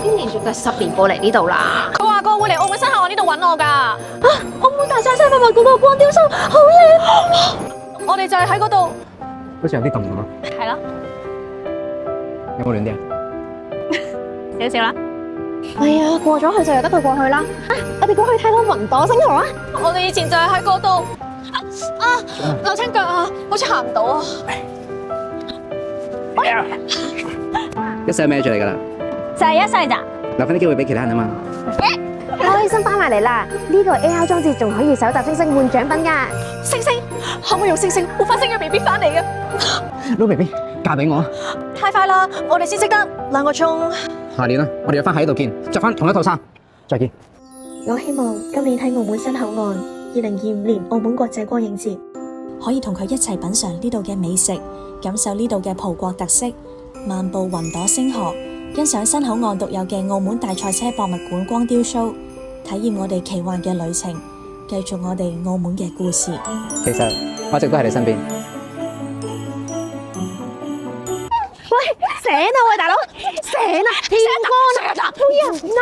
經連續10年過嚟呢度啦。佢話過會嚟澳門新口岸呢度揾我㗎。澳門大賽700萬嗰個光雕 show 好靚。我哋就係喺嗰度。好似有啲咁啊！係咯，有冇亂啲啊？少少啦。哎呀，過咗去就由得佢過去啦。我哋過去睇下雲朵星河啊！我哋以前就係喺嗰度。扭親腳啊，好似行唔到啊。一世孭住嚟㗎啦，就係一世咋？留翻啲機會俾其他人啊嘛。開心翻埋嚟啦！呢個 AR 裝置仲可以搜集星星換獎品㗎。星星，可唔可以用星星換翻星嘅 BB 翻嚟嘅？老 BB，嫁俾我啊！太快啦，我哋先識得2個鐘。下年啦，我哋約翻喺度見，着翻同一套衫，再見。我希望今年喺澳門新口岸2025年澳門國際光影節，可以同佢一齊品嘗呢度嘅美食，感受呢度嘅葡國特色，漫步雲朵星河，欣賞新口岸獨有嘅澳門大賽車博物館光雕 show， 體驗我哋奇幻嘅旅程，繼續我哋澳門嘅故事。其實我一直都喺你身邊。醒啊喂，大佬！醒啊！天光啦，冇人啊！